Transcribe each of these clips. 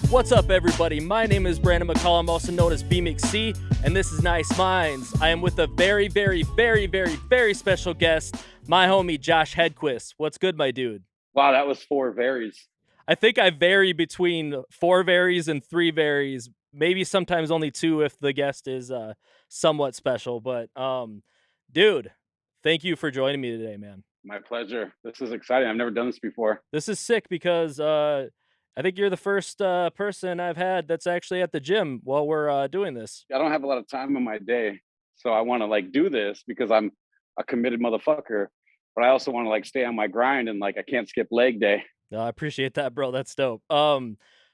What's up, everybody? My name is Brandon McCall. I'm also known as BMXC, and this is Nice Minds. I am with a very, very, very, very, very special guest, my homie Josh Hedquist. What's good, my dude? Wow, that was four varies. I think I vary between 4 varies and 3 varies, maybe sometimes only 2 if the guest is somewhat special. But dude, thank you for joining me today, man. My pleasure. This is exciting. I've never done this before. This is sick because I think you're the first person I've had that's actually at the gym while we're doing this. I don't have a lot of time in my day, so I want to do this because I'm a committed motherfucker. But I also want to stay on my grind and I can't skip leg day. No, I appreciate that, bro. That's dope.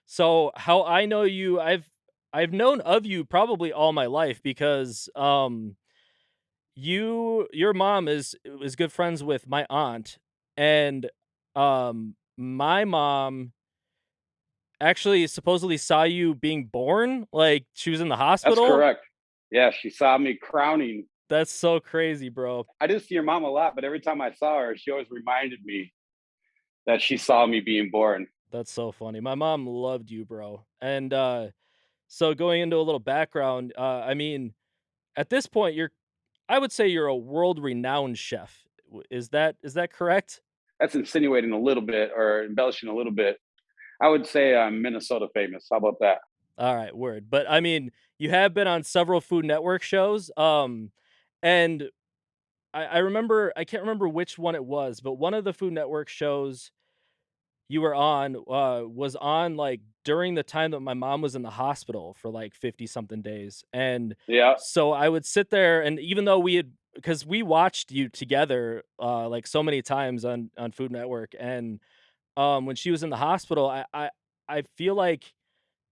So how I know you, I've known of you probably all my life because your mom is good friends with my aunt, and my mom actually supposedly saw you being born, like she was in the That's hospital. correct. Yeah, she saw me crowning. That's so crazy, bro. I didn't see your mom a lot, but every time I saw her, she always reminded me that she saw me being born. That's so funny. My mom loved you, bro. And so going into a little background, I mean, at this point, I would say you're a world renowned chef. Is that correct? That's insinuating a little bit or embellishing a little bit. I would say I'm Minnesota famous. How about that? All right, word. But I mean, you have been on several Food Network shows. And I remember, I can't remember which one it was, but one of the Food Network shows you were on was on like during the time that my mom was in the hospital for like 50 something days. And Yeah. so I would sit there, and even though because we watched you together like so many times on Food Network, and when she was in the hospital, I feel like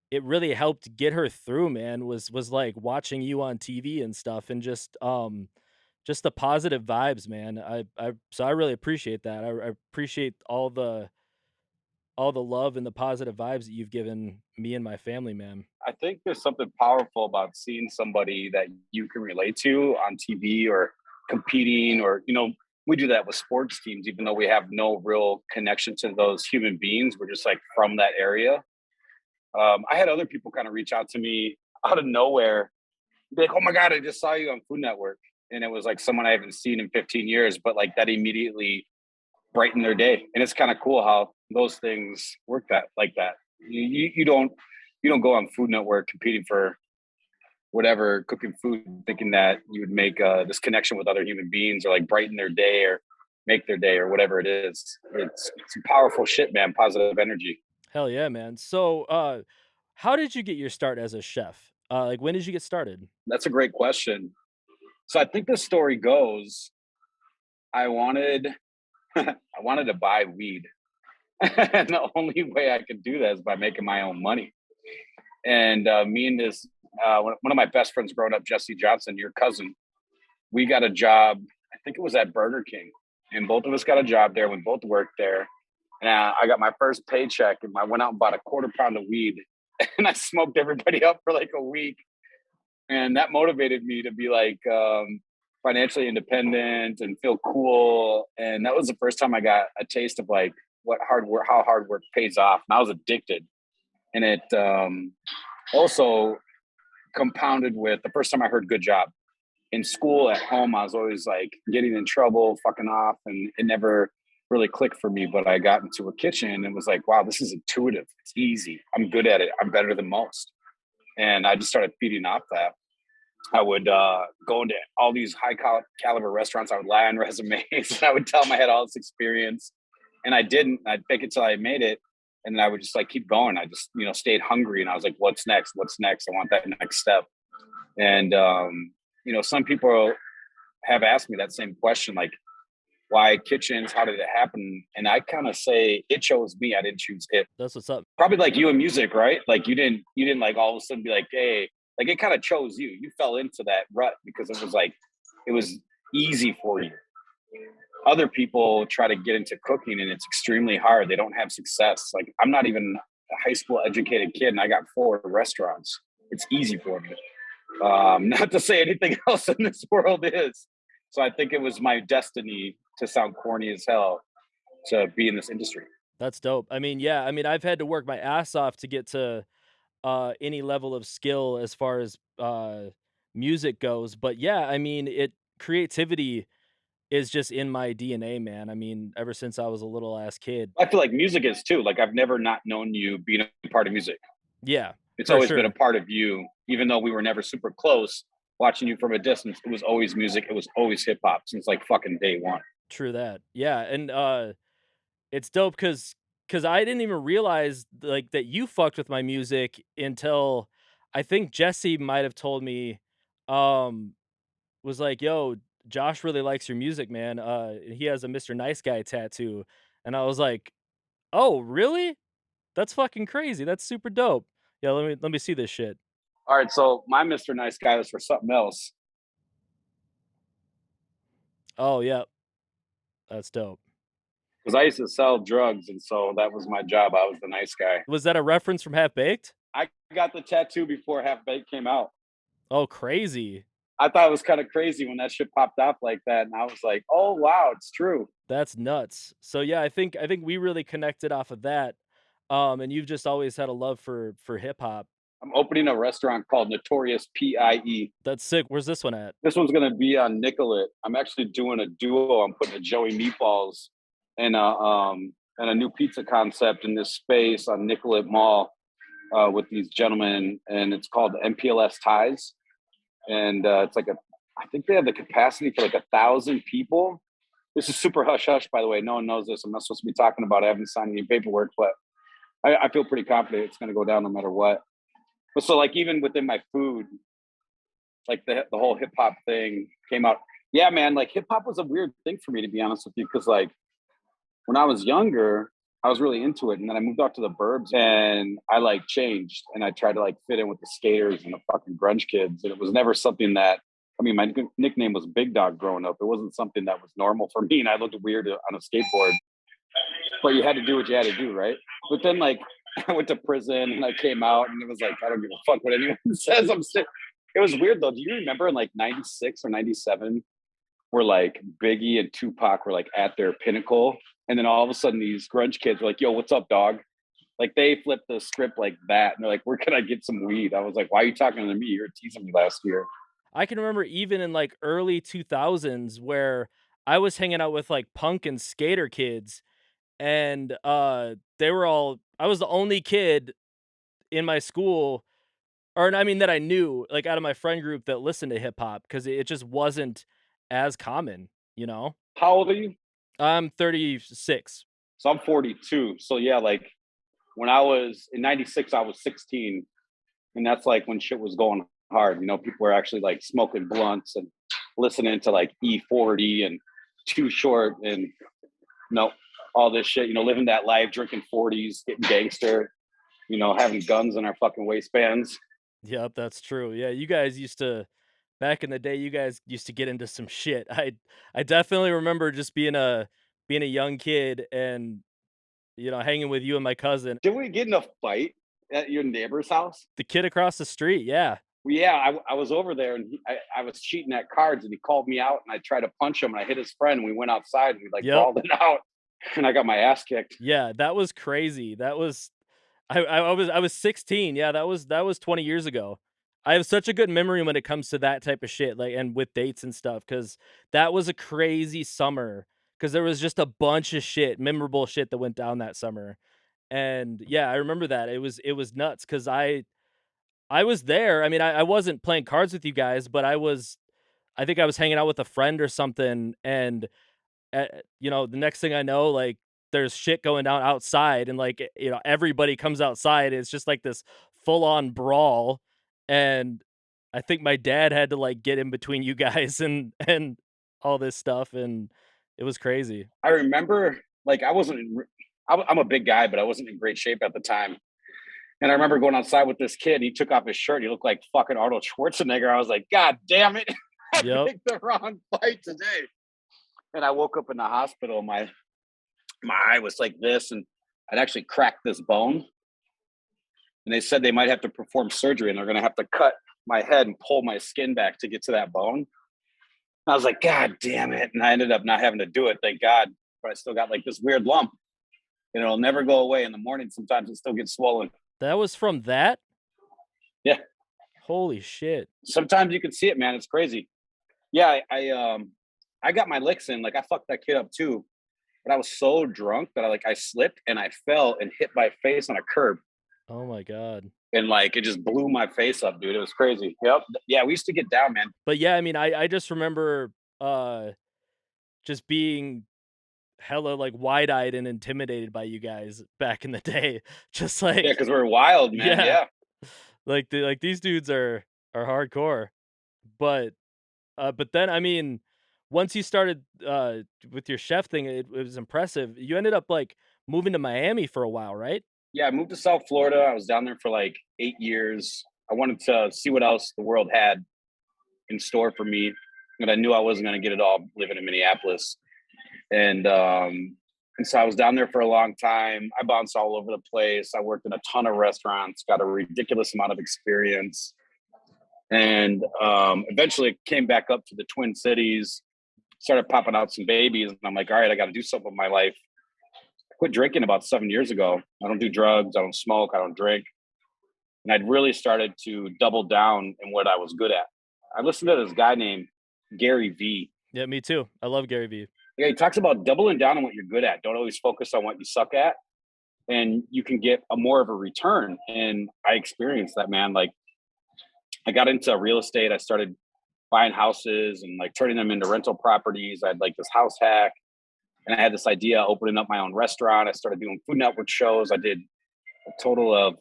it really helped get her through, man, was like watching you on TV and stuff, and just the positive vibes, man. So I really appreciate that. I appreciate all the love and the positive vibes that you've given me and my family, man. I think there's something powerful about seeing somebody that you can relate to on TV or competing, or, we do that with sports teams, even though we have no real connection to those human beings. We're just from that area. I had other people kind of reach out to me out of nowhere, be like, "Oh my God, I just saw you on Food Network." And it was someone I haven't seen in 15 years, but that immediately brightened their day. And it's kind of cool how those things work that. You don't go on Food Network competing for whatever cooking food thinking that you would make this connection with other human beings or brighten their day or make their day or whatever it is. It's some powerful shit, man. Positive energy. Hell yeah, man. So how did you get your start as a chef? Like when did you get started? That's a great question. So I think the story goes, I wanted I wanted to buy weed. And the only way I could do that is by making my own money. And me and this one of my best friends growing up, Jesse Johnson, your cousin, we got a job. I think it was at Burger King, and both of us got a job there. We both worked there, and I got my first paycheck, and I went out and bought a quarter pound of weed, and I smoked everybody up for a week, and that motivated me to be financially independent and feel cool. And that was the first time I got a taste of what hard work, how hard work pays off. And I was addicted, and it also compounded with the first time I heard "good job." In school, at home, I was always getting in trouble, fucking off, and it never really clicked for me. But I got into a kitchen and was wow, this is intuitive. It's easy. I'm good at it. I'm better than most. And I just started feeding off that. I would go into all these high caliber restaurants. I would lie on resumes. And I would tell them I had all this experience, and I didn't. I'd fake it till I made it, and then I would just keep going. I just stayed hungry, and I was "What's next? What's next? I want that next step." And some people have asked me that same question, why kitchens? How did it happen? And I kind of say it chose me. I didn't choose it. That's what's up. Probably you in music, right? You didn't all of a sudden be hey. It kind of chose you. You fell into that rut because it was easy for you. Other people try to get into cooking and it's extremely hard. They don't have success. I'm not even a high school educated kid and I got 4 restaurants. It's easy for me. Not to say anything else in this world is. So I think it was my destiny, to sound corny as hell, to be in this industry. That's dope. I mean, yeah, I mean, I've had to work my ass off to get to, any level of skill as far as, music goes, but yeah, I mean, creativity is just in my DNA, man. I mean, ever since I was a little ass kid. I feel like music is too. Like I've never not known you being a part of music. Yeah, It's for always been a sure. part of you, even though we were never super close. Watching you from a distance, it was always music. It was always hip hop since like fucking day one. True that. Yeah, and, it's dope because I didn't even realize, like, that you fucked with my music until I think Jesse might have told me, um, was like, "Yo, Josh really likes your music, man. He has a Mr. Nice Guy tattoo." And I was like, "Oh, really? That's fucking crazy. That's super dope. Yeah, let me see this shit." All right, so my Mr. Nice Guy was for something else Oh, yeah, that's dope. because I used to sell drugs, and so that was my job. I was the nice guy. Was that a reference from Half Baked? I got the tattoo before Half Baked came out. Oh, crazy. I thought it was kind of crazy when that shit popped off like that, and I was like, "Oh wow, it's true." That's nuts. So, yeah, I think we really connected off of that, and you've just always had a love for hip hop. I'm opening a restaurant called Notorious PIE. That's sick. Where's this one at? This one's gonna be on Nicollet. I'm actually doing a duo. I'm putting a Joey Meatballs and a new pizza concept in this space on Nicollet Mall with these gentlemen, and it's called MPLS Ties. And it's like I think they have the capacity for like 1,000 people. This is super hush hush, by the way. No one knows this. I'm not supposed to be talking about it. I haven't signed any paperwork, but I feel pretty confident it's going to go down no matter what. But so, like, even within my food, like the whole hip hop thing came out. Yeah, man, like hip hop was a weird thing for me, to be honest with you, because like when I was younger, I was really into it, and then I moved out to the burbs, and I like changed, and I tried to like fit in with the skaters and the fucking grunge kids, and it was never something that. I mean, my nickname was Big Dog growing up. It wasn't something that was normal for me, and I looked weird on a skateboard. But you had to do what you had to do, right? But then, like, I went to prison and I came out, and it was like, I don't give a fuck what anyone says. It was weird though. Do you remember in like '96 or '97, where like Biggie and Tupac were like at their pinnacle, and then all of a sudden these grunge kids were like, "Yo, what's up, dog?" Like they flipped the script like that, and they're like, "Where can I get some weed?" I was like, "Why are you talking to me? You were teasing me last year." I can remember even in, like, early 2000s where I was hanging out with, like, punk and skater kids, and, they were all I was the only kid in my school, or I mean, that I knew, like, out of my friend group that listened to hip hop because it just wasn't as common, you know? How old are you? I'm 36. So I'm 42. So yeah, like when I was in '96, I was 16, and that's like when shit was going hard. You know, people were actually like smoking blunts and listening to like E40 and Too Short and know all this shit. You know, living that life, drinking 40s, getting gangster. You know, having guns in our fucking waistbands. Yep, that's true. Yeah, you guys used to back in the day, you guys used to get into some shit. I definitely remember just being a young kid and, hanging with you and my cousin. Did we get in a fight at your neighbor's house? The kid across the street, yeah. Well, yeah, I was over there and I was cheating at cards and he called me out and I tried to punch him and I hit his friend and we went outside and we like Yep. brawled it out and I got my ass kicked. Yeah, that was crazy. That was I was 16. Yeah, that was 20 years ago. I have such a good memory when it comes to that type of shit, like, and with dates and stuff, because that was a crazy summer. Because there was just a bunch of shit, memorable shit that went down that summer. And yeah, I remember that. It was nuts because I was there. I mean, I wasn't playing cards with you guys, but I think I was hanging out with a friend or something, and the next thing I know, like, there's shit going down outside, and like, everybody comes outside. It's just like this full on brawl, and I think my dad had to like get in between you guys and all this stuff, and it was crazy. I remember like I wasn't, I'm a big guy, but I wasn't in great shape at the time. And I remember going outside with this kid. He took off his shirt. He looked like fucking Arnold Schwarzenegger. I was like, God damn it. I Yep. picked the wrong fight today. And I woke up in the hospital. My eye was like this, and I'd actually cracked this bone. And they said they might have to perform surgery, and they're going to have to cut my head and pull my skin back to get to that bone. I was like, God damn it! And I ended up not having to do it, thank God. But I still got like this weird lump. and it'll never go away. In the morning, sometimes it still gets swollen. That was from that? Yeah, Holy shit. sometimes you can see it, man. It's crazy. Yeah, I got my licks in. Like I fucked that kid up too, but I was so drunk that I slipped and I fell and hit my face on a curb, Oh my god. and like it just blew my face up, dude. It was crazy. Yep. Yeah, we used to get down, man. But yeah, I mean, I just remember, just being hella, like, wide-eyed and intimidated by you guys back in the day. Just Yeah, like because we're wild, man. yeah, Yeah. like, these dudes are hardcore. But, but then, I mean, once you started, with your chef thing, it was impressive. You ended up, like, moving to Miami for a while, right? Yeah, I moved to South Florida. I was down there for like 8 years. I wanted to see what else the world had in store for me. And I knew I wasn't going to get it all living in Minneapolis. And so I was down there for a long time. I bounced all over the place. I worked in a ton of restaurants, got a ridiculous amount of experience, and eventually came back up to the Twin Cities. Started popping out some babies, and I'm like, all right, I got to do something with my life. I quit drinking about 7 years ago. I don't do drugs. I don't smoke. I don't drink. And I'd really started to double down in what I was good at. I listened to this guy named Gary V. Yeah, me too. I love Gary Vee. Yeah, he talks about doubling down on what you're good at. Don't always focus on what you suck at, and you can get a more of a return. And I experienced that, man. Like I got into real estate. I started buying houses and like turning them into rental properties. I had like this house hack, and I had this idea of opening up my own restaurant. I started doing Food Network shows. I did a total of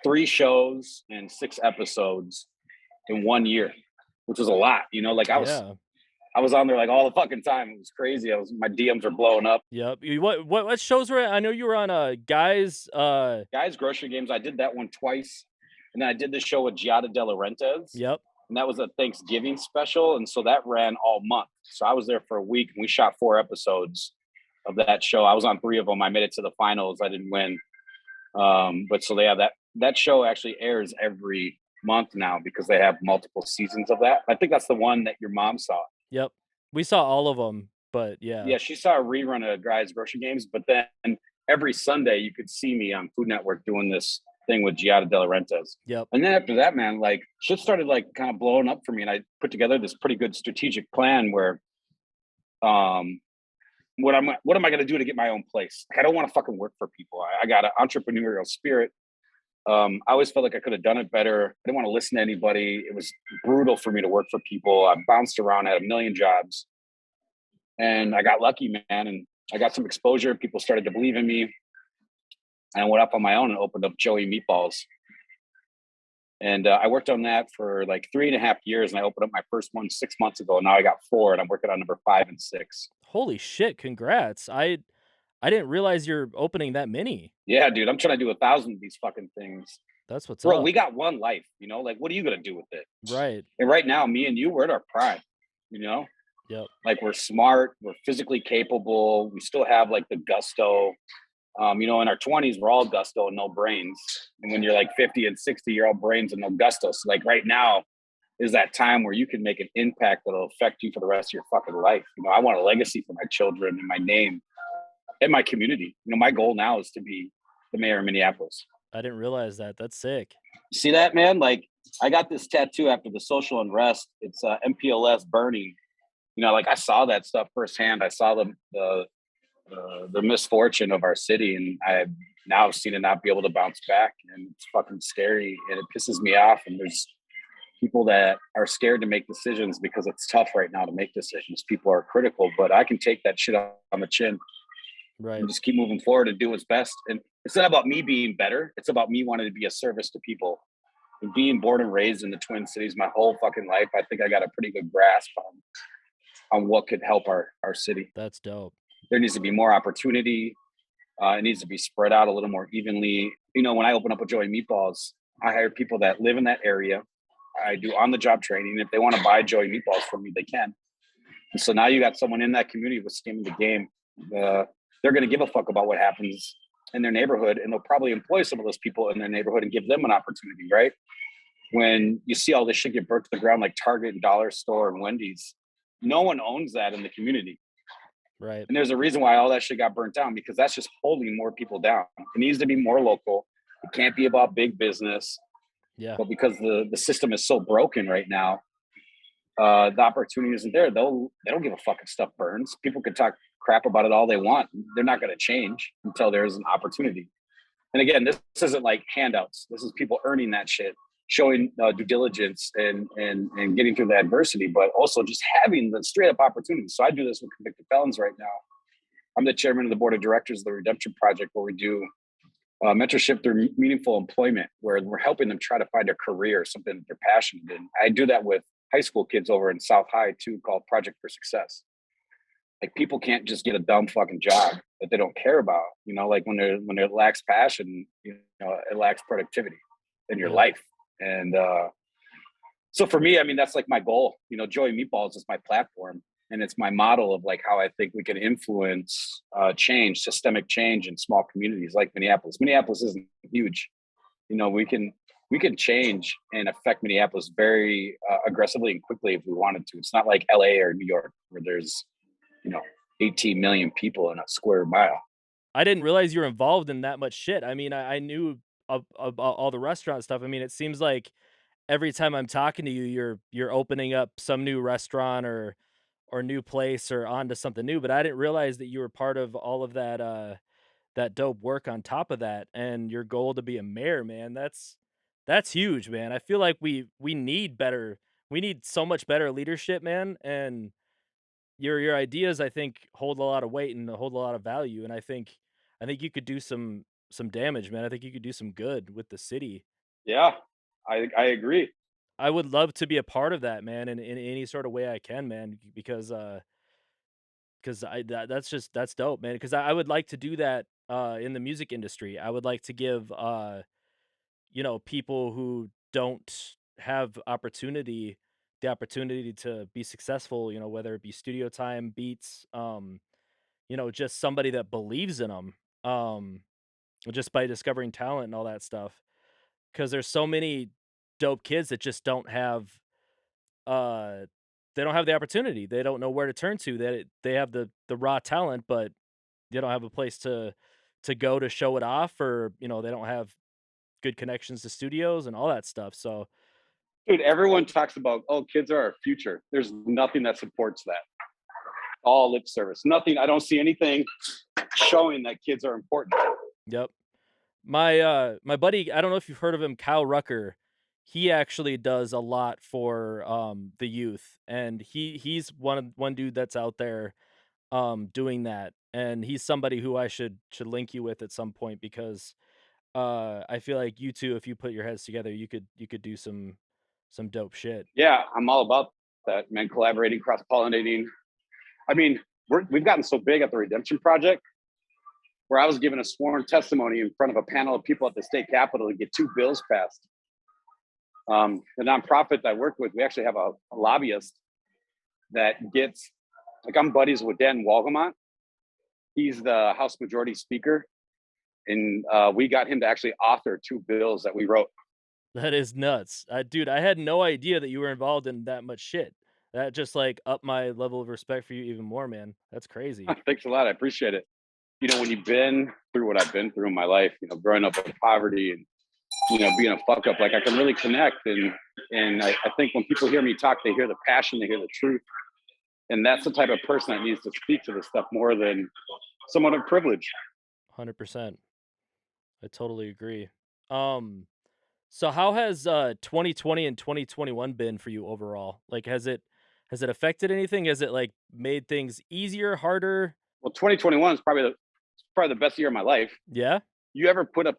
3 shows and 6 episodes in 1 year, which was a lot. Like Yeah. I was on there like all the fucking time. It was crazy. My DMs were blowing up. Yep. What shows were I know you were on, Guys, Guys, grocery games. I did that one twice, and then I did this show with Giada De Laurentiis, yep. and that was a Thanksgiving special, and so that ran all month. So I was there for a week, and we shot 4 episodes of that show. I was on 3 of them. I made it to the finals. I didn't win, but so they have that show actually airs every month now because they have multiple seasons of that. I think that's the one that your mom saw. Yep. We saw all of them, but yeah. Yeah, she saw a rerun of Guys Grocery Games, but then every Sunday you could see me on Food Network doing this thing with Giada De Laurentiis. Yep. And then after that, man, like shit started like kind of blowing up for me, and I put together this pretty good strategic plan where, what am I going to do to get my own place? Like, I don't want to fucking work for people. I got an entrepreneurial spirit. I always felt like I could have done it better. I didn't want to listen to anybody. It was brutal for me to work for people. I bounced around, had a million jobs, and I got lucky, man. And I got some exposure. People started to believe in me. And I went up on my own and opened up Joey Meatballs. And I worked on that for like 3.5 years. And I opened up my first one 6 months ago. And now I got 4, and I'm working on number 5 and 6. Holy shit, congrats. I didn't realize you're opening that many. Yeah, dude, I'm trying to do 1,000 of these fucking things. That's what's Bro, up. we got one life, like, what are you going to do with it? Right. And right now, me and you, we're at our prime, you know? Yep. Like, we're smart, we're physically capable, we still have like the gusto. In our 20s, we're all gusto and no brains. And when you're like 50 and 60, you're all brains and no gusto. So like right now is that time where you can make an impact that'll affect you for the rest of your fucking life. I want a legacy for my children and my name and my community. My goal now is to be the mayor of Minneapolis. I didn't realize that. That's sick. See that, man? Like I got this tattoo after the social unrest. It's MPLS burning. Like I saw that stuff firsthand. I saw the misfortune of our city, and I've now seen it not be able to bounce back, and it's fucking scary, and it pisses me off. And there's people that are scared to make decisions because it's tough right now to make decisions. People are critical, but I can take that shit on the chin. Right. And just keep moving forward and do what's best. And it's not about me being better. It's about me wanting to be a service to people. And being born and raised in the Twin Cities my whole fucking life, I think I got a pretty good grasp on what could help our city. That's dope. There needs to be more opportunity. It needs to be spread out a little more evenly. When I open up with Joey Meatballs, I hire people that live in that area. I do on-the-job training. If they want to buy Joey Meatballs from me, they can. And so now you got someone in that community with skin in the game. They're going to give a fuck about what happens in their neighborhood, and they'll probably employ some of those people in their neighborhood and give them an opportunity, right? When you see all this shit get burnt to the ground like Target and Dollar Store and Wendy's, no one owns that in the community. Right. And there's a reason why all that shit got burnt down, because that's just holding more people down. It needs to be more local. It can't be about big business. Yeah. But because the system is so broken right now, the opportunity isn't there. They don't give a fuck if stuff burns. People could talk crap about it all they want. They're not going to change until there's an opportunity. And again, this isn't like handouts. This is people earning that shit, showing due diligence and getting through the adversity, but also just having the straight up opportunity. So I do this with convicted felons right now. I'm the chairman of the board of directors of the Redemption Project, where we do mentorship through meaningful employment, where we're helping them try to find a career, something they're passionate in. I do that with high school kids over in South High too, called Project for Success. Like, people can't just get a dumb fucking job that they don't care about. You know, like when it lacks passion, you know, it lacks productivity in your Yep. life. And so for me, I mean, that's like my goal. You know, Joey Meatballs is my platform, and it's my model of like how I think we can influence systemic change in small communities like Minneapolis. Minneapolis isn't huge. You know, we can change and affect Minneapolis very aggressively and quickly if we wanted to. It's not like LA or New York where there's, you know, 18 million people in a square mile. I didn't realize you were involved in that much shit. I mean, I knew about all the restaurant stuff. I mean, it seems like every time I'm talking to you, you're opening up some new restaurant or new place or onto something new, but I didn't realize that you were part of all of that that dope work on top of that, and your goal to be a mayor, man. That's huge, man. I feel like we need better, we need so much better leadership, man, and your ideas, I think, hold a lot of weight and hold a lot of value, and I think you could do some damage, man. I think you could do some good with the city. Yeah, I agree. I would love to be a part of that, man, in any sort of way I can, man, because that's dope, man. Because I would like to do that in the music industry. I would like to give people who don't have the opportunity to be successful, whether it be studio time, beats, just somebody that believes in them, just by discovering talent and all that stuff. Because there's so many dope kids that just uh, they don't have the opportunity. They don't know where to turn to. They have the raw talent, but they don't have a place to go to show it off, or they don't have good connections to studios and all that stuff. So Dude, everyone talks about, oh, kids are our future. There's nothing that supports that. All lip service. Nothing. I don't see anything showing that kids are important. yep. My buddy, I don't know if you've heard of him, Kyle Rucker. He actually does a lot for the youth, and he's one dude that's out there doing that, and he's somebody who I should link you with at some point, because I feel like you two, if you put your heads together, you could do some dope shit. Yeah, I'm all about that, man. Collaborating, cross pollinating. I mean, we've gotten so big at the Redemption Project where I was given a sworn testimony in front of a panel of people at the state capitol to get two bills passed. The nonprofit I work with, we actually have a lobbyist that gets, like, I'm buddies with Dan Walgamont. He's the House Majority Speaker, and we got him to actually author two bills that we wrote. That is nuts. Dude, I had no idea that you were involved in that much shit. That just like upped my level of respect for you even more, man. That's crazy. Thanks a lot. I appreciate it. You know, when you've been through what I've been through in my life, you know, growing up in poverty and, you know, being a fuck up, like, I can really connect. And I think when people hear me talk, they hear the passion, they hear the truth. And that's the type of person that needs to speak to this stuff more than someone of privilege. 100%. I totally agree. Um, so how has 2020 and 2021 been for you overall? Like, has it affected anything? Has it like made things easier, harder? Well, 2021 is probably the best year of my life. Yeah? You ever put a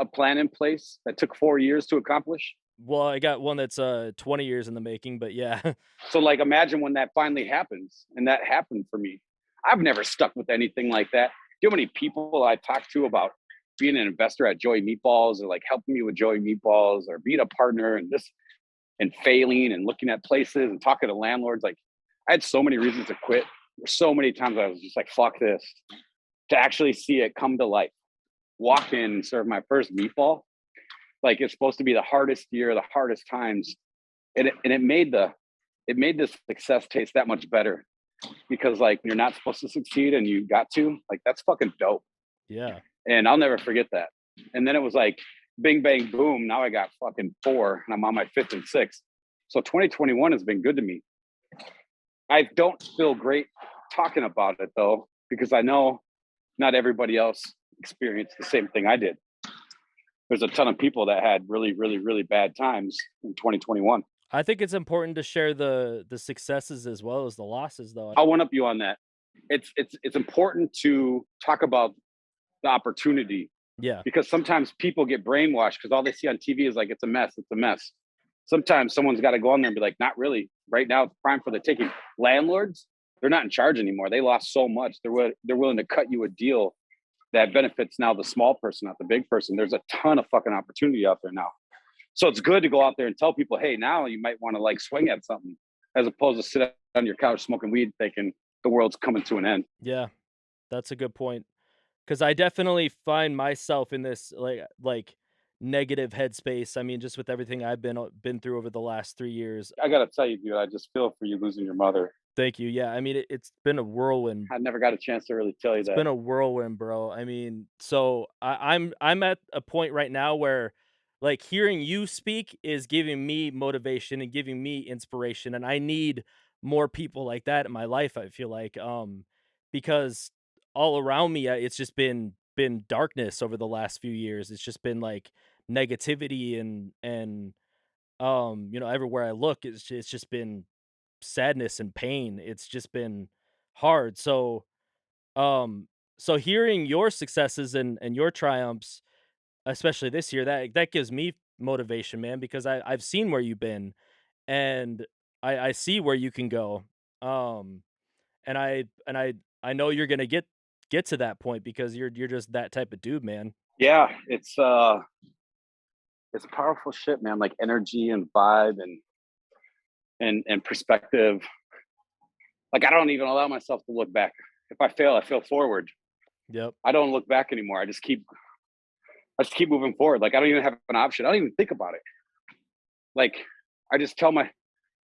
plan in place that took 4 years to accomplish? Well, I got one that's 20 years in the making, but yeah. So, like, imagine when that finally happens. And that happened for me. I've never stuck with anything like that. Do you know how many people I talked to about being an investor at Joey Meatballs, or like helping me with Joey Meatballs, or being a partner and this and failing and looking at places and talking to landlords? Like, I had so many reasons to quit. There's so many times I was just like, fuck this. To actually see it come to life, walk in and serve my first meatball, like, it's supposed to be the hardest year, the hardest times. And it made this success taste that much better. because like you're not supposed to succeed and you got to, like that's fucking dope. Yeah. And I'll never forget that. And then it was like bing bang boom. Now I got fucking four and I'm on my fifth and sixth. So 2021 has been good to me. I don't feel great talking about it though, because I know not everybody else experienced the same thing I did. There's a ton of people that had really, really, really bad times in 2021. I think it's important to share the successes as well as the losses, though. I'll one up you on that. It's important to talk about the opportunity Yeah. because sometimes people get brainwashed because all they see on TV is like it's a mess, it's a mess. Sometimes someone's got to go on there and be like, not really. Right now, it's prime for the taking. Landlords, they're not in charge anymore. They lost so much. They're willing to cut you a deal that benefits now the small person, not the big person. There's a ton of fucking opportunity out there now. So it's good to go out there and tell people, hey, now you might want to like swing at something as opposed to sit on your couch smoking weed thinking the world's coming to an end. Yeah. That's a good point. 'Cause I definitely find myself in this, like, negative headspace. I mean, just with everything I've been through over the last 3 years. I got to tell you, dude, I just feel for you losing your mother. Thank you. Yeah, I mean, it's been a whirlwind. I never got a chance to really tell you It's that. been a whirlwind, bro. I mean, so I'm at a point right now where, like, hearing you speak is giving me motivation and giving me inspiration, and I need more people like that in my life, I feel like, because all around me, it's just been darkness over the last few years. It's just been, like, negativity and everywhere I look, it's just been sadness and pain. It's just been hard. Um, so hearing your successes and your triumphs, especially this year, that gives me motivation, man, because I've seen where you've been and I see where you can go. Um, and I know you're gonna get to that point because you're just that type of dude, man. Yeah, it's powerful shit, man. Like energy and vibe and perspective. Like I don't even allow myself to look back. If I fail, I fail forward. Yep. I don't look back anymore. I just keep moving forward. Like I don't even have an option. I don't even think about it. Like I just tell my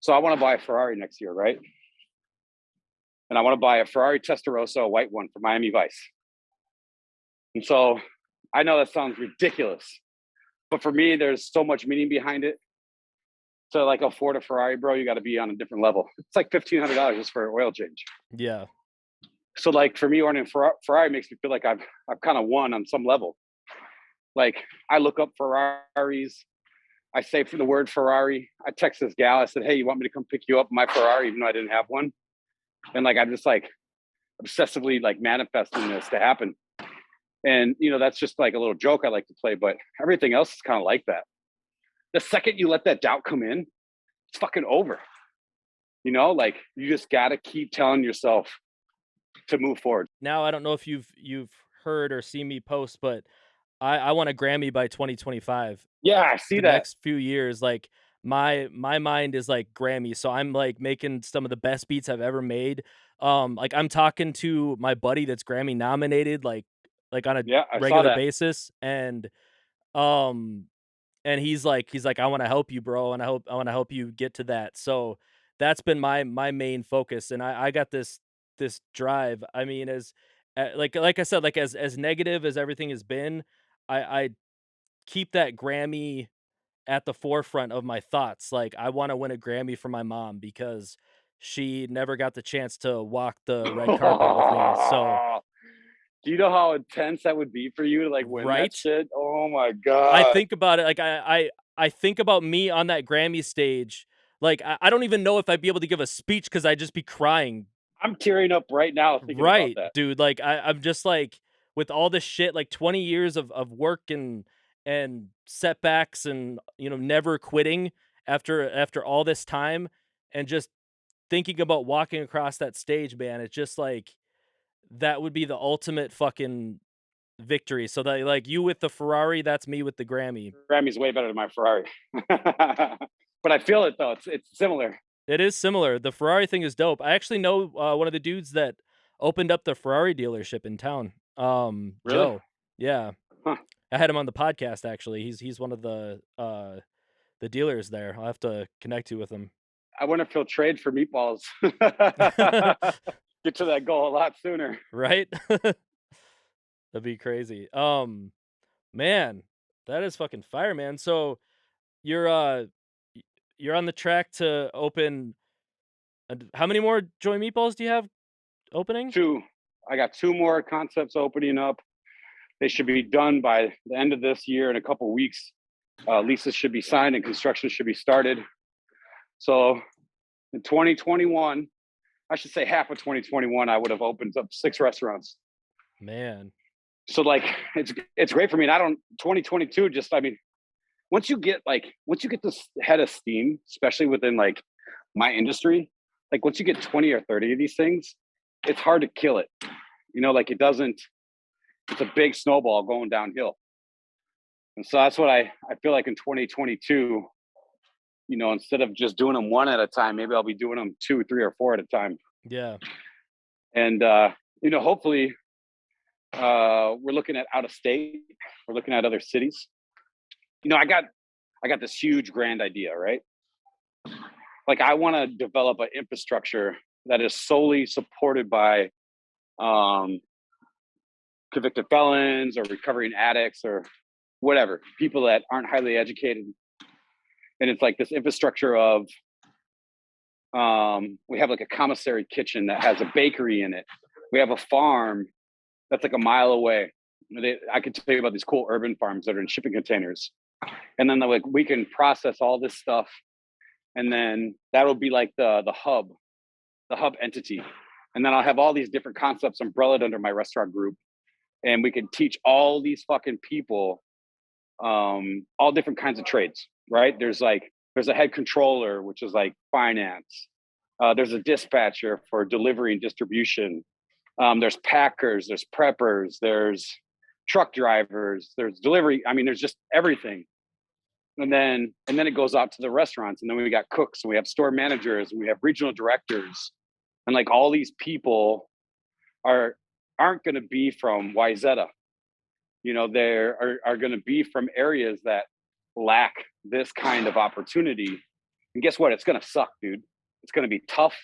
so I want to buy a Ferrari next year, right? And I want to buy a Ferrari Testarossa, a white one for Miami Vice. And so I know that sounds ridiculous, but for me, there's so much meaning behind it. To like afford a Ferrari, bro, you got to be on a different level. It's like $1,500 just for an oil change. Yeah. So like for me, owning a Ferrari makes me feel like I've kind of won on some level. Like I look up Ferraris. I say for the word Ferrari. I text this gal. I said, "Hey, you want me to come pick you up in my Ferrari?" Even though I didn't have one. And like I'm just like obsessively like manifesting this to happen. And that's just like a little joke I like to play, but everything else is kind of like that. The second you let that doubt come in, it's fucking over. Like you just gotta keep telling yourself to move forward. Now I don't know if you've heard or seen me post, but I want a Grammy by 2025. Yeah, I see The that. next few years, like, my mind is like Grammy, so I'm, like, making some of the best beats I've ever made. Like, I'm talking to my buddy that's Grammy nominated, like, on a Yeah, I saw regular that. basis, um, and he's like, "I wanna help you, bro, and I wanna help you get to that." So, that's been my main focus, and I got this drive. I mean, like I said, like, as negative as everything has been, I keep that Grammy at the forefront of my thoughts. Like, I wanna win a Grammy for my mom because she never got the chance to walk the red carpet with me. So Do you know how intense that would be for you to like win that right? shit? Oh my I god. think about it, like, I think about me on that Grammy stage, like, I don't even know if I'd be able to give a speech because 'cause I'd just be crying. I'm tearing up right now thinking about Right, that. dude, like, I'm just, like, with all this shit, like, 20 years of work and setbacks and, never quitting after all this time, and just thinking about walking across that stage, man, it's just, like, that would be the ultimate fucking victory. So that, like, you with the Ferrari, that's me with the Grammy. Grammy's way better than my Ferrari. But I feel it though. It's similar. It is similar. The Ferrari thing is dope. I actually know, one of the dudes that opened up the Ferrari dealership in town, Really? Joe. Yeah. Huh. I had him on the podcast, actually. He's one of the dealers there. I'll have to connect you with him. I want to feel trade for meatballs. Get to that goal a lot sooner. Right? That'd be crazy. Man, that is fucking fire, man. So you're y- you're on the track to open. How many more Joy Meatballs do you have opening? Two, I got two more concepts opening up. They should be done by the end of this year in a couple weeks. Leases should be signed and construction should be started. So in 2021, I should say half of 2021, I would have opened up 6 restaurants. Man, So like it's great for me. And I don't 2022 just I mean, once you get this head of steam, especially within like my industry, like once you get 20 or 30 of these things, it's hard to kill it. You know, like it doesn't, it's a big snowball going downhill. And so that's what I feel like in 2022, you know, instead of just doing them one at a time, maybe I'll be doing them two, three, or four at a time. yeah, And you know, hopefully we're looking at out of state, we're looking at other cities. You know, I got this huge grand idea, right? Like I want to develop an infrastructure that is solely supported by um, convicted felons or recovering addicts or whatever people that aren't highly educated. And it's like this infrastructure of we have like a commissary kitchen that has a bakery in it. We have a farm that's like a mile away. I could tell you about these cool urban farms that are in shipping containers, and then like we can process all this stuff, and then that'll be like the hub entity, and then I'll have all these different concepts umbrellaed under my restaurant group, and we can teach all these fucking people all different kinds of trades. Right? There's a head controller, which is like finance. There's a dispatcher for delivery and distribution. There's packers, there's preppers, there's truck drivers, there's delivery. I mean, there's just everything. And then it goes out to the restaurants, and then we got cooks, and we have store managers, and we have regional directors, and like all these people are aren't going to be from Wyzetta. You know, they are going to be from areas that lack this kind of opportunity. And guess what? It's going to suck, dude. It's going to be tough.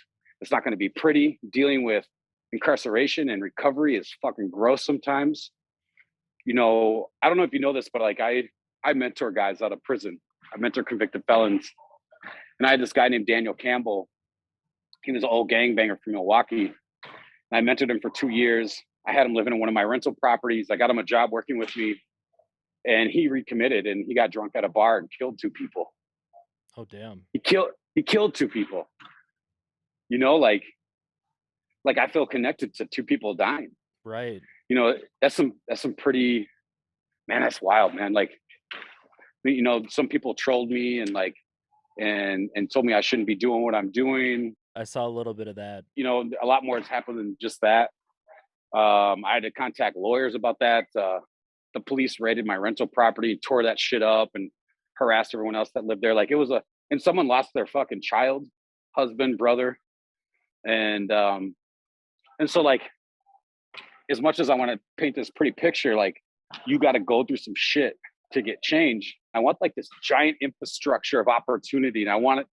It's not going to be pretty. Dealing with incarceration and recovery is fucking gross sometimes. You know, I don't know if you know this, but like I mentor guys out of prison. I mentor convicted felons. And I had this guy named Daniel Campbell. He was an old gangbanger from Milwaukee. And I mentored him for 2 years. I had him living in one of my rental properties. I got him a job working with me, and he recommitted and he got drunk at a bar and killed two people. oh damn, He killed two people. You know, like I feel connected to two people dying. right. You know, that's some pretty, man, that's wild, man. Like, you know, some people trolled me and like and told me I shouldn't be doing what I'm doing. I saw a little bit of that. You know, a lot more has happened than just that. I had to contact lawyers about that. The police raided my rental property, tore that shit up, and harassed everyone else that lived there. Like it was a, and someone lost their fucking child, husband, brother, and and so like as much as I want to paint this pretty picture, like you got to go through some shit to get change. I want like this giant infrastructure of opportunity, and I want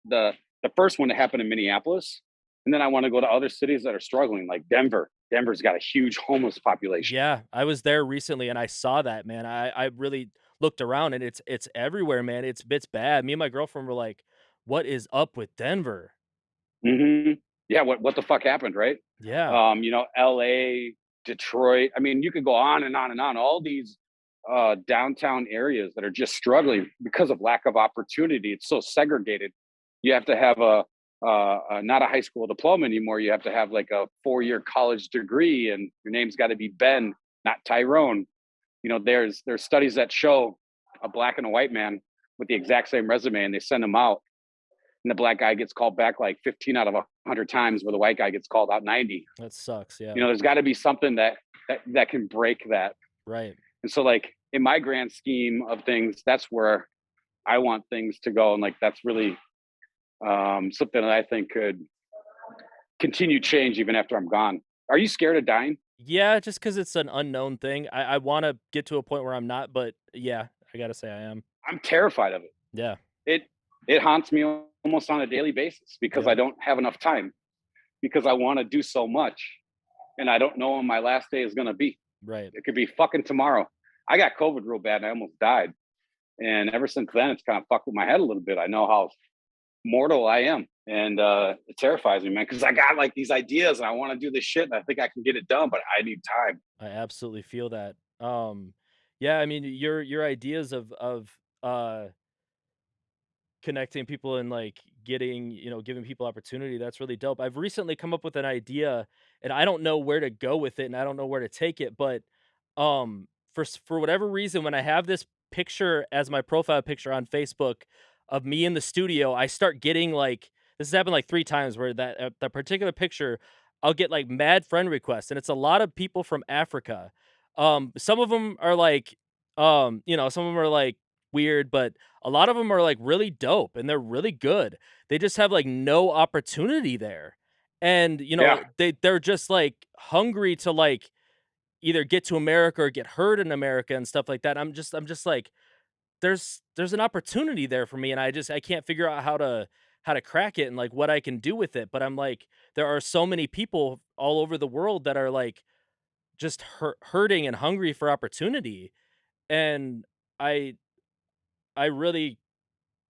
the the first one to happen in Minneapolis, and then I want to go to other cities that are struggling, like Denver. Denver's got a huge homeless population. Yeah, I was there recently and I saw that, man. I really looked around and it's everywhere, man. It's bad. Me and my girlfriend were like, "What is up with Denver?" Hmm. Yeah, what the fuck happened, right? Yeah. You know, L.A., Detroit. I mean, you could go on and on and on. All these downtown areas that are just struggling because of lack of opportunity. It's so segregated. You have to have not a high school diploma anymore. You have to have like a 4-year college degree, and your name's got to be Ben, not Tyrone. You know, there's studies that show a black and a white man with the exact same resume, and they send them out, and the black guy gets called back like 15 out of 100 times, where the white guy gets called out 90. That sucks, You yeah. know, there's got to be something that can break that. Right. And so, like in my grand scheme of things, that's where I want things to go, and like that's really something that I think could continue change even after I'm gone. Are you scared of dying? Yeah, just because it's an unknown thing. I wanna get to a point where I'm not, but yeah, I gotta say I am. I'm terrified of it. Yeah. It it haunts me almost on a daily basis because I Yep. don't have enough time because I want to do so much and I don't know when my last day is going to be. Right. It could be fucking tomorrow. I got COVID real bad and I almost died. And ever since then, it's kind of fucked with my head a little bit. I know how mortal I am. And it terrifies me, man, because I got like these ideas and I want to do this shit and I think I can get it done, but I need time. I absolutely feel that. Yeah, I mean, your ideas of connecting people and like getting, giving people opportunity, that's really dope. I've recently come up with an idea and I don't know where to go with it and I don't know where to take it, but for whatever reason when I have this picture as my profile picture on Facebook of me in the studio, I start getting like this has happened like 3 times where that particular picture I'll get like mad friend requests and it's a lot of people from Africa. Some of them are like some of them are like weird, but a lot of them are, like, really dope, and they're really good. They just have, like, no opportunity there, and, Yeah. they're just, like, hungry to, like, either get to America or get heard in America and stuff like that. I'm just like, there's an opportunity there for me, and I can't figure out how to crack it and, like, what I can do with it, but I'm like, there are so many people all over the world that are, like, just hurting and hungry for opportunity, and I I really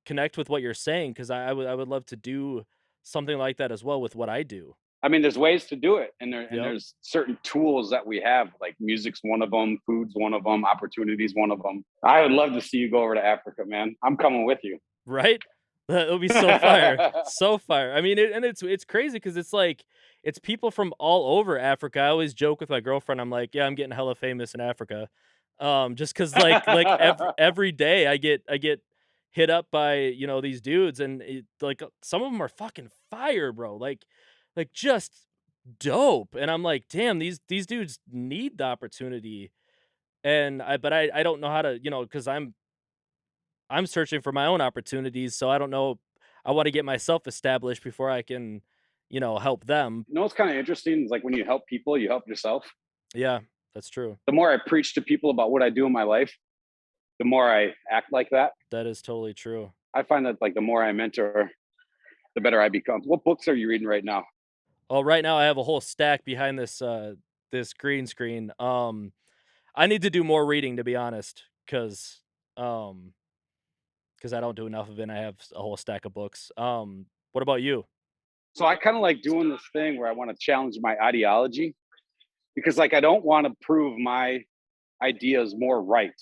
connect with what you're saying because I would love to do something like that as well with what I do. I mean, there's ways to do it, and Yep. there's certain tools that we have, like music's one of them, food's one of them, opportunities one of them. I would love to see you go over to Africa, man. I'm coming with you. Right? That'll be so fire. So fire. I mean, it's crazy because it's like it's people from all over Africa. I always joke with my girlfriend, I'm like, "Yeah, I'm getting hella famous in Africa." Just because like every day I get hit up by, these dudes and some of them are fucking fire, bro. Like just dope. And I'm like, "Damn, these dudes need the opportunity." And I don't know how to, because I'm searching for my own opportunities, so I don't know. I wanna get myself established before I can, help them. You know what's kind of interesting is like when you help people, you help yourself. Yeah, that's true. The more I preach to people about what I do in my life, the more I act like that. That is totally true. I find that like the more I mentor, the better I become. What books are you reading right now? Oh, right now I have a whole stack behind this green screen. I need to do more reading to be honest, um, 'cause I don't do enough of it and I have a whole stack of books. What about you? So I kind of like doing this thing where I want to challenge my ideology because like I don't want to prove my ideas more right.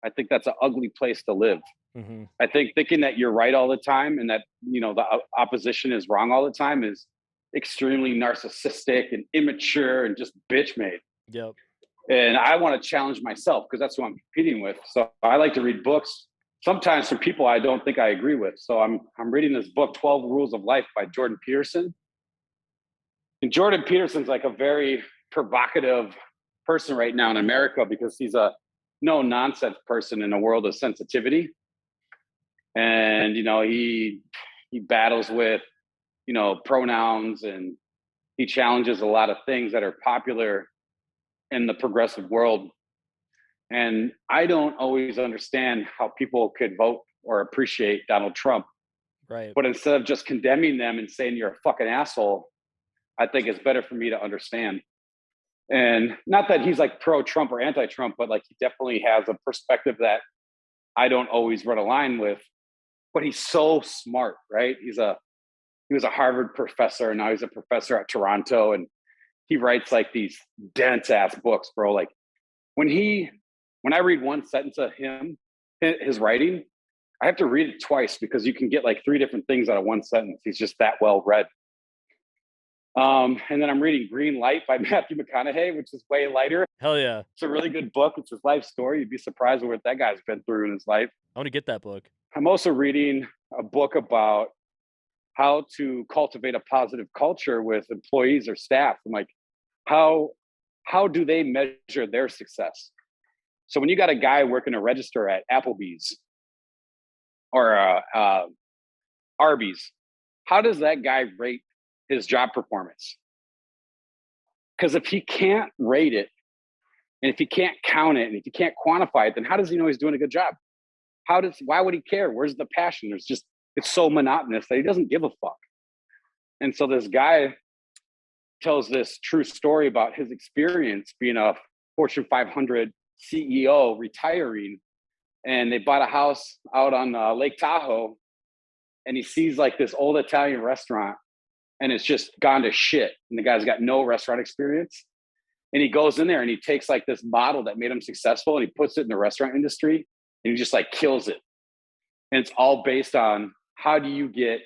I think that's an ugly place to live. Mhm. I think thinking that you're right all the time and that the opposition is wrong all the time is extremely narcissistic and immature and just bitch made. Yep. And I want to challenge myself because that's who I'm competing with. So I like to read books sometimes from people I don't think I agree with. So I'm reading this book 12 Rules of Life by Jordan Peterson. And Jordan Peterson's like a very provocative person right now in America because he's a no nonsense person in a world of sensitivity. And he battles with pronouns and he challenges a lot of things that are popular in the progressive world. And I don't always understand how people could vote or appreciate Donald Trump. Right. But instead of just condemning them and saying you're a fucking asshole, I think it's better for me to understand. And not that he's like pro Trump or anti Trump, but like he definitely has a perspective that I don't always run a line with. But he's so smart, right? He was a Harvard professor and now he's a professor at Toronto and he writes like these dense ass books, bro. Like when I read one sentence of his writing, I have to read it twice because you can get like three different things out of one sentence. He's just that well read. And then I'm reading Green Light by Matthew McConaughey, which is way lighter. Hell yeah. It's a really good book. It's his life story. You'd be surprised with what that guy's been through in his life. I wanna get that book. I'm also reading a book about how to cultivate a positive culture with employees or staff. I'm like, how how do they measure their success? So when you got a guy working a register at Applebee's or Arby's, how does that guy rate his job performance? Because if he can't rate it, and if he can't count it, and if he can't quantify it, then how does he know he's doing a good job? Why would he care? Where's the passion? There's just it's so monotonous that he doesn't give a fuck. And so this guy tells this true story about his experience being a Fortune 500 CEO retiring, and they bought a house out on Lake Tahoe, and he sees like this old Italian restaurant, and it's just gone to shit, and the guy's got no restaurant experience, and he goes in there and he takes like this model that made him successful and he puts it in the restaurant industry, and he just like kills it. And it's all based on how do you get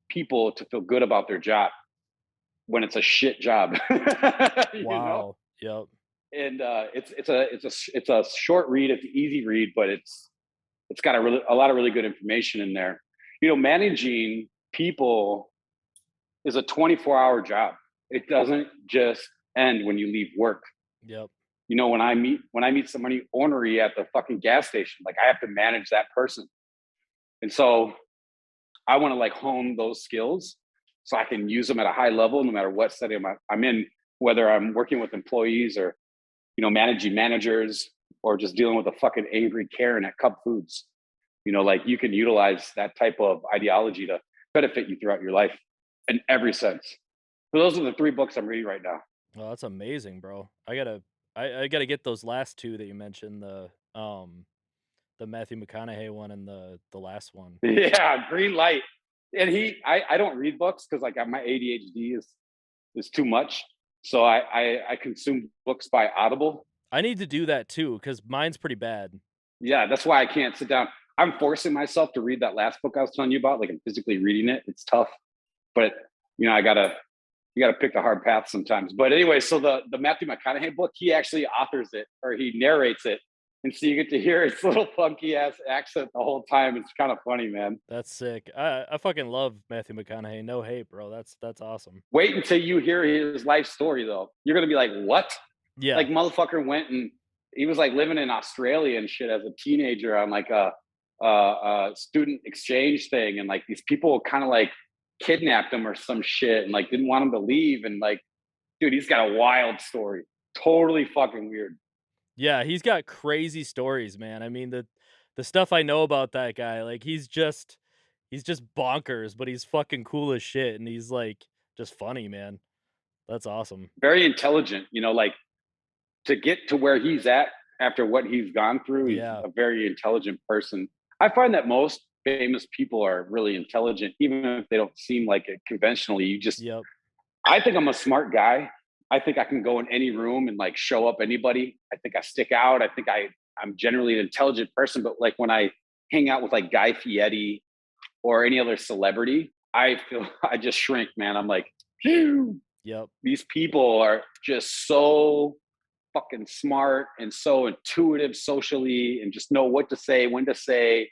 people to feel good about their job when it's a shit job. you know Wow. Yep. and it's a short read, it's an easy read, but it's got a lot of really good information in there. Managing people is a 24-hour job. It doesn't just end when you leave work. Yep. When I meet somebody ornery at the fucking gas station, like I have to manage that person. And so I want to like hone those skills so I can use them at a high level no matter what setting I'm in, whether I'm working with employees or managing managers or just dealing with a fucking angry Karen at Cup Foods. Like you can utilize that type of ideology to benefit you throughout your life in every sense. So those are the three books I'm reading right now. Well, that's amazing, bro. I gotta get those last 2 that you mentioned, the Matthew McConaughey one and the last one. Yeah, green light. And I don't read books because like my ADHD is too much. So I consume books by Audible. I need to do that too, because mine's pretty bad. Yeah, that's why I can't sit down. I'm forcing myself to read that last book I was telling you about. Like I'm physically reading it. It's tough, but I gotta you gotta pick the hard path sometimes. But anyway, so the Matthew McConaughey book, he actually authors it or he narrates it, and so you get to hear his little funky ass accent the whole time. It's kind of funny, man. That's sick. I fucking love Matthew McConaughey. No hate, bro. That's awesome. Wait until you hear his life story, though. You're gonna be like, what? Yeah. Like motherfucker went and he was like living in Australia and shit as a teenager on like a student exchange thing, and like these people kind of like kidnapped him or some shit, and like didn't want him to leave, and like, dude, he's got a wild story. Totally fucking weird. Yeah, he's got crazy stories, man. I mean, the stuff I know about that guy, like he's just bonkers, but he's fucking cool as shit and he's like just funny, man. That's awesome. Very intelligent, like to get to where he's at after what he's gone through. He's Yeah. a very intelligent person. I find that most famous people are really intelligent, even if they don't seem like it conventionally. Yep. I think I'm a smart guy. I think I can go in any room and like show up anybody. I think I stick out. I think I'm generally an intelligent person, but like when I hang out with like Guy Fieri or any other celebrity, I feel I just shrink, man. I'm like, phew, Yep. these people are just so fucking smart and so intuitive socially and just know what to say, when to say.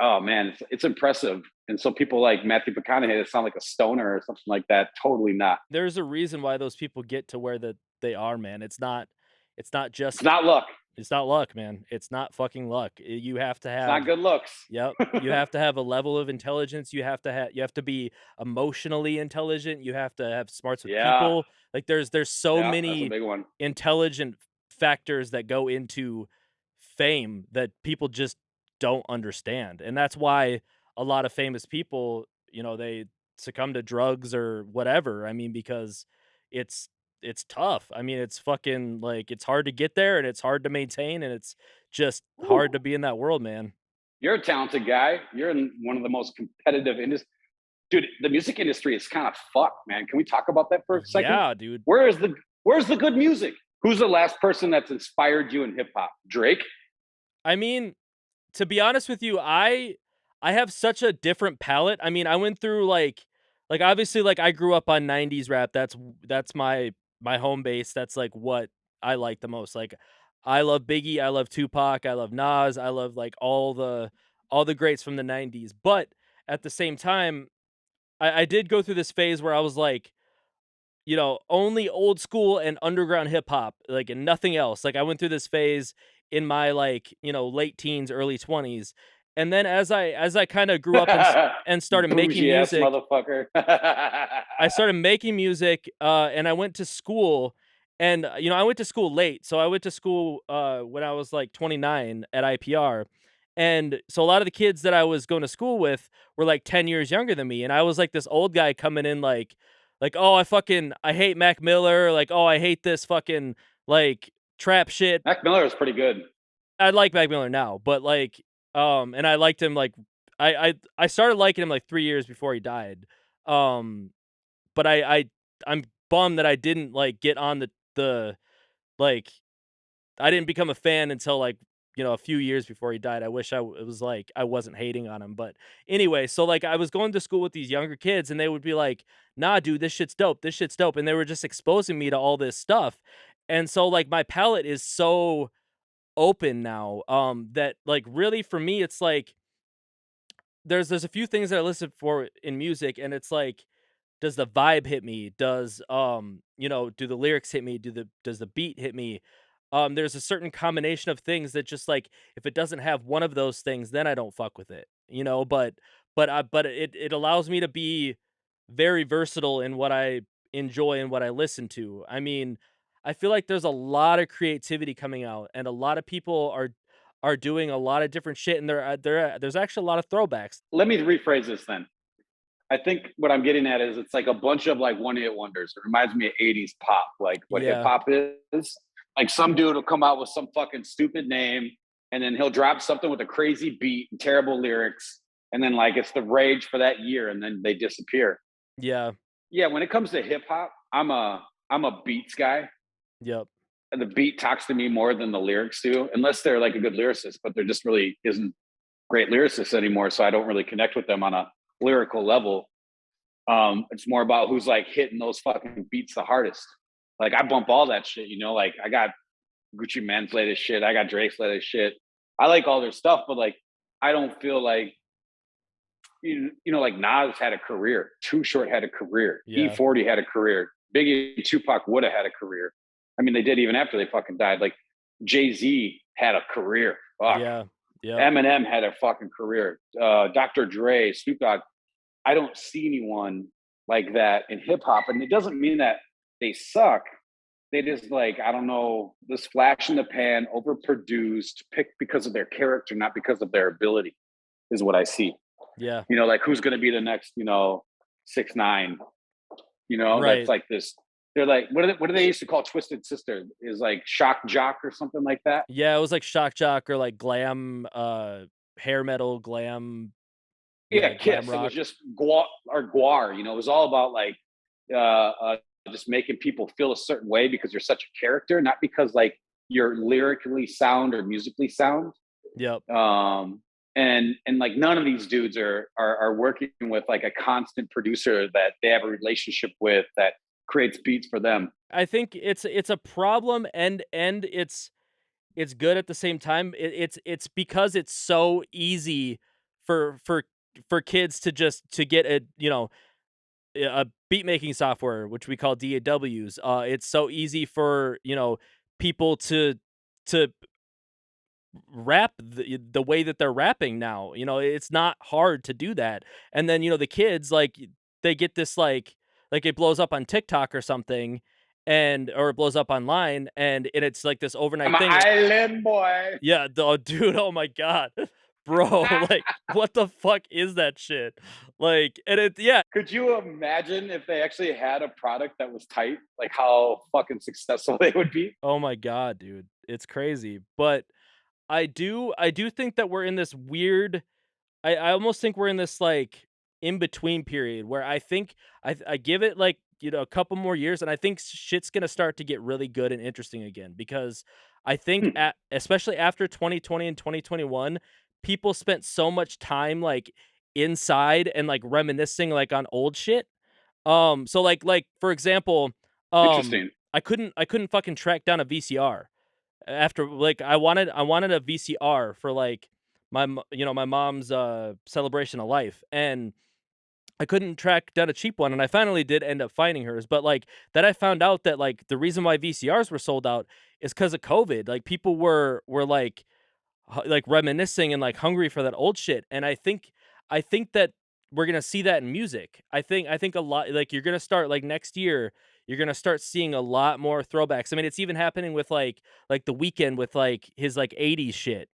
Oh man, it's impressive. And so people like Matthew McConaughey that sound like a stoner or something like that, totally not. There's a reason why those people get to where they are, man. It's not It's just not luck. it's not luck, man. It's not fucking luck. You have to It's have not good looks. yep. You have to have a level of intelligence. You have to be emotionally intelligent. You have to have smarts with Yeah, people. Like there's so yeah, that's a many big one. intelligent factors that go into fame that people just don't understand. And that's why a lot of famous people, they succumb to drugs or whatever. I mean, because it's it's tough. I mean, it's fucking like it's hard to get there and it's hard to maintain and it's just hard to Woo. be in that world, man. You're a talented guy. You're in one of the most competitive industries. Dude, the music industry is kind of fucked, man. Can we talk about that for a second? Yeah, dude. Where's the good music? Who's the last person that's inspired you in hip hop? Drake? I mean, to be honest with you, I have such a different palette. I mean, I went through like obviously like I grew up on 90s rap. That's my home base. That's like what I like the most. Like I love Biggie, I love Tupac, I love Nas, I love like all the greats from the 90s. But at the same time, I did go through this phase where I was like, only old school and underground hip hop, like, and nothing else. Like, I went through this phase in my, like, late teens, early 20s. And then as I kinda grew up and started making Bougie ass music, motherfucker. I started making music, and I went to school, and, I went to school late. So I went to school, when I was, like, 29 at IPR, And so a lot of the kids that I was going to school with were like 10 years younger than me, and I was like this old guy coming in like, "Oh, I hate Mac Miller," like, "Oh, I hate this fucking like trap shit." Mac Miller is pretty good. I like Mac Miller now, but like, and I liked him like I started liking him like 3 years before he died. Um, but I'm bummed that I didn't like get on the like I didn't become a fan until like, a few years before he died. I wish it was like I wasn't hating on him, but anyway, so like I was going to school with these younger kids and they would be like, "Nah, dude, this shit's dope. This shit's dope." And they were just exposing me to all this stuff. And so like my palette is so open now that like really for me it's like there's a few things that I listen for in music and it's like does the vibe hit me? Do the lyrics hit me? Does the beat hit me? There's a certain combination of things that just like if it doesn't have one of those things, then I don't fuck with it. But it allows me to be very versatile in what I enjoy and what I listen to. I mean, I feel like there's a lot of creativity coming out and a lot of people are doing a lot of different shit and there's actually a lot of throwbacks. Let me rephrase this then. I think what I'm getting at is it's like a bunch of like one hit wonders. It reminds me of 80s pop, like what hip Yeah. hop is. Like some dude will come out with some fucking stupid name and then he'll drop something with a crazy beat and terrible lyrics. And then like it's the rage for that year and then they disappear. Yeah. Yeah, when it comes to hip hop, I'm a beats guy. Yep. And the beat talks to me more than the lyrics do, unless they're like a good lyricist, but there just really isn't great lyricists anymore. So I don't really connect with them on a lyrical level. It's more about who's like hitting those fucking beats the hardest. Like I bump all that shit, like I got Gucci Mane's latest shit, I got Drake's latest shit. I like all their stuff, but like I don't feel like like Nas had a career, Too Short had a career, Yeah. E40 had a career, Biggie and Tupac would have had a career. I mean, they did even after they fucking died. Like Jay-Z had a career. Fuck. Yeah. Yep. Eminem had a fucking career. Dr. Dre, Snoop Dogg. I don't see anyone like that in hip hop. And it doesn't mean that they suck. They just like, I don't know, this flash in the pan, overproduced, picked because of their character, not because of their ability, is what I see. Yeah. Like who's gonna be the next, 6ix9ine, that's Right. like this. They're like, what do they used to call Twisted Sister? Is like shock jock or something like that. Yeah, it was like shock jock or like glam, hair metal, Yeah, glam Kiss. It was rock. just guar. It was all about like uh, uh, just making people feel a certain way because you're such a character, not because like you're lyrically sound or musically sound. Yep. And like none of these dudes are working with like a constant producer that they have a relationship with that creates beats for them. I think it's a problem and it's good at the same time. It's because it's so easy for for for kids to just to get a beat making software, which we call DAWs. It's so easy for, people to rap the way that they're rapping now. It's not hard to do that. And then, the kids like they get this like it blows up on TikTok or something or it blows up online and it's like this I'm overnight an thing. island boy. Yeah, dude, oh my god. Bro, like what the fuck is that shit? Like and it yeah, Could you imagine if they actually had a product that was tight? Like how fucking successful they would be? oh my god, dude. It's crazy. But I do think that we're in this weird I almost think we're in this like in between period where I think I give it like a couple more years and I think shit's gonna start to get really good and interesting again because I think Hmm, especially after 2020 and 2021, people spent so much time like inside and like reminiscing like on old shit. So like for example, interesting. I couldn't fucking track down a VCR after like I wanted a VCR for like my mom's celebration of life and I couldn't track down a cheap one and I finally did end up finding hers but like then I found out that like the reason why VCRs were sold out is cuz of COVID like people were like reminiscing and like hungry for that old shit and I think that we're going to see that in music. I think a lot like you're going to start like next year you're going to start seeing a lot more throwbacks. I mean it's even happening with like The Weekend with like his like 80s shit.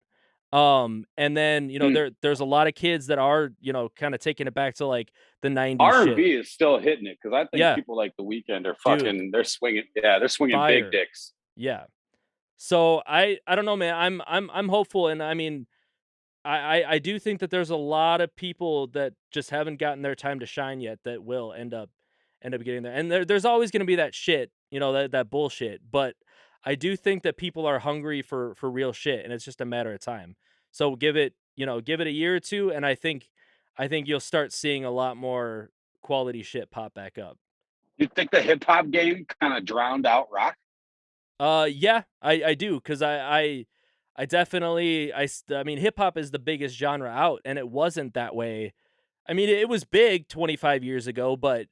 And then, Mm. there's a lot of kids that are, kinda taking it back to, like, the '90s shit. R&B is still hitting it because I think Yeah, people like The Weeknd are dude, fucking. They're swinging. Yeah, they're swinging big fire. dicks. Yeah. So, I don't know, man. I'm hopeful, and I mean, I do think that there's a lot of people that just haven't gotten their time to shine yet that will end up getting there. And there's always gonna be that shit, that bullshit. But I do think that people are hungry for real shit, and it's just a matter of time. So give it a year or two, and I think you'll start seeing a lot more quality shit pop back up. You think the hip hop game kind of drowned out rock? Yeah, I do, 'cause I definitely I mean, hip hop is the biggest genre out, and it wasn't that way. I mean, it was big 25 years ago, but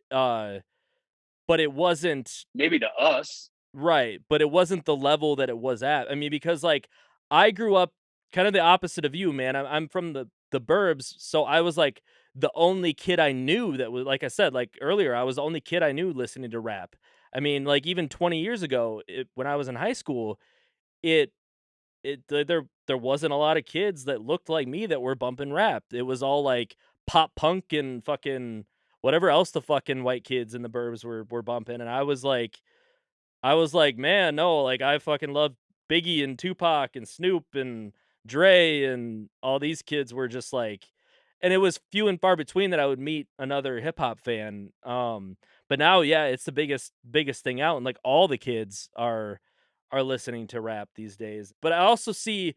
it wasn't. Maybe to us. Right, but it wasn't the level that it was at. I mean, because, like, I grew up kind of the opposite of you, man. I'm from the burbs, so I was, like, the only kid I knew that was, like I said, like, earlier, I was the only kid I knew listening to rap. I mean, like, even 20 years ago, when I was in high school, it there wasn't a lot of kids that looked like me that were bumping rap. It was all, like, pop punk and fucking whatever else the fucking white kids in the burbs were bumping, and I was like, "Man, no, like, I fucking love Biggie and Tupac and Snoop and Dre," and all these kids were just like, and it was few and far between that I would meet another hip hop fan, but now, yeah, it's the biggest thing out, and, like, all the kids are listening to rap these days. But I also see,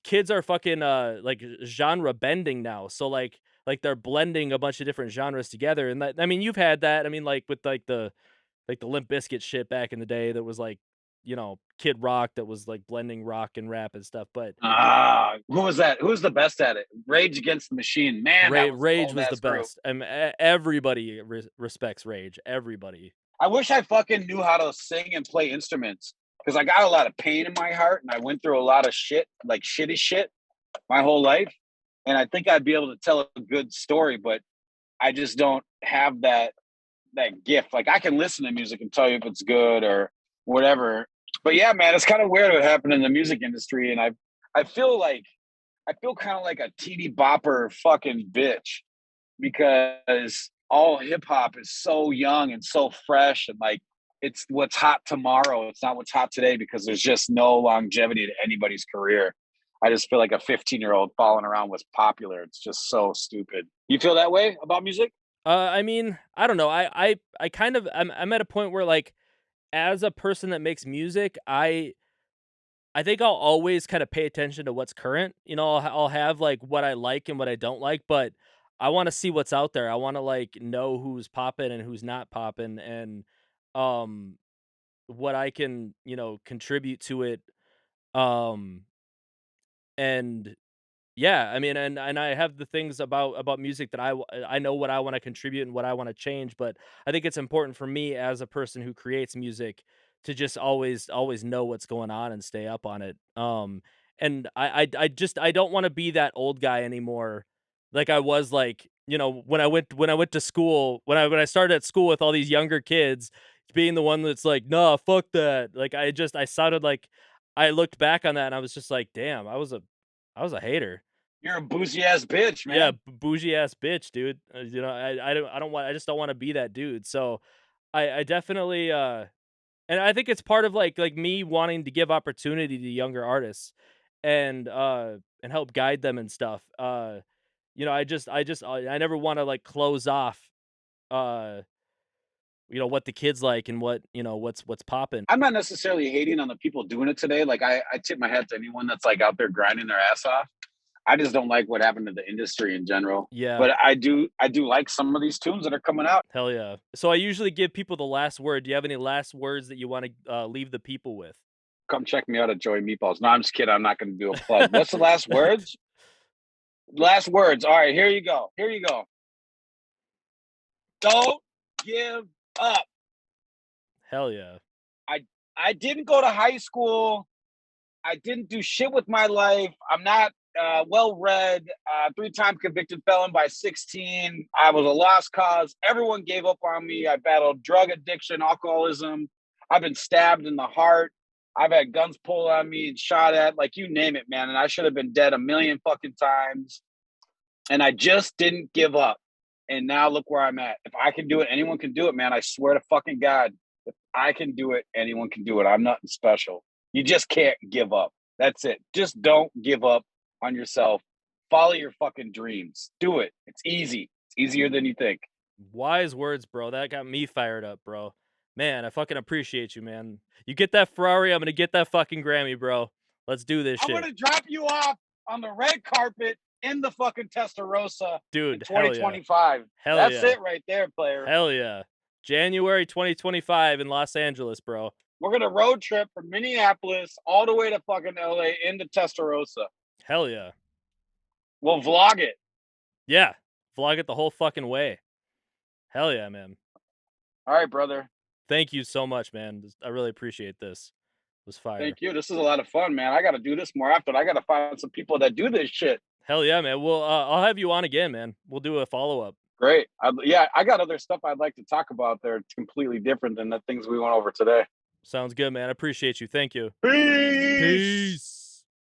kids are fucking, like, genre bending now, so, like, they're blending a bunch of different genres together, and that I mean, you've had that, I mean, like, with, like the Limp Bizkit shit back in the day that was like, Kid Rock that was like blending rock and rap and stuff. But Ah, who was that? Who was the best at it? Rage Against the Machine. Man, that was a Rage cold was the ass group. best. Everybody respects Rage. Everybody. I wish I fucking knew how to sing and play instruments because I got a lot of pain in my heart and I went through a lot of shit, like shitty shit, my whole life. And I think I'd be able to tell a good story, but I just don't have that gift. Like I can listen to music and tell you if it's good or whatever. But yeah, man, it's kind of weird what happened in the music industry, and I feel like I feel kind of like a teeny bopper fucking bitch because all hip hop is so young and so fresh and like it's what's hot tomorrow. It's not what's hot today because there's just no longevity to anybody's career. I just feel like a 15-year-old falling around was popular. It's just so stupid. You feel that way about music? I mean, I don't know. I kind of I'm at a point where, like, as a person that makes music, I think I'll always kind of pay attention to what's current. I'll have like what I like and what I don't like, but I want to see what's out there. I want to like know who's popping and who's not popping, and um what I can, contribute to it. Um and yeah, I mean, and I have the things about music that I know what I wanna contribute and what I wanna change, but I think it's important for me as a person who creates music to just always know what's going on and stay up on it. And I don't wanna be that old guy anymore, like I was, like, when I went to school, when I started at school with all these younger kids, being the one that's like, "Nah, fuck that." Like, I sounded like I looked back on that and I was just like, "Damn, I was a hater." You're a bougie ass bitch, Yeah, man. bougie ass bitch, dude. I just don't wanna be that dude. So, I definitely, and I think it's part of, like me wanting to give opportunity to younger artists and help guide them and stuff. I never wanna, like, close off, uh, what the kids like and what's poppin'. I'm not necessarily hating on the people doing it today. Like I tip my hat to anyone that's like out there grinding their ass off. I just don't like what happened to the industry in general. Yeah, But I do like some of these tunes that are coming out. hell yeah. So I usually give people the last word. Do you have any last words that you wanna, leave the people with? Come check me out at Joey Meatballs. No, I'm just kidding. I'm not going to do a plug. What's the last words? Last words. All right, here you go. Here you go. Don't give up. Hell yeah. I I didn't go to high school. I didn't do shit with my life. I'm not well read. Three-time convicted felon by 16. I was a lost cause. Everyone gave up on me. I battled drug addiction, alcoholism. I've been stabbed in the heart. I've had guns pulled on me and shot at, like you name it, man. And I should have been dead a million fucking times. And I just didn't give up. And now look where I'm at. If I can do it, anyone can do it, man. I swear to fucking God. If I can do it, anyone can do it. I'm nothing special. You just can't give up. That's it. Just don't give up on yourself. Follow your fucking dreams. Do it. It's easy. It's easier than you think. Wise words, bro. That got me fired up, bro. Man, I fucking appreciate you, man. You get that Ferrari, I'm gonna get that fucking Grammy, bro. Let's do this I'm shit. gonna drop you off on the red carpet in the fucking Testarossa in Dude, hell yeah. 2025. Hell That's yeah. it right there, player. Hell yeah. January 2025 in Los Angeles, bro. We're gonna road trip from Minneapolis all the way to fucking LA into Testarossa. Hell yeah. We'll vlog it. Yeah. Vlog it the whole fucking way. Hell yeah, man. All right, brother. Thank you so much, man. I really appreciate this. It was fire. Thank you. This is a lot of fun, man. I got to do this more often. I got to find some people that do this shit. Hell yeah, man. Well, I'll have you on again, man. We'll do a follow up. Great. Yeah, I got other stuff I'd like to talk about there. It's completely different than the things we went over today. Sounds good, man. I appreciate you. Thank you. Peace. Peace.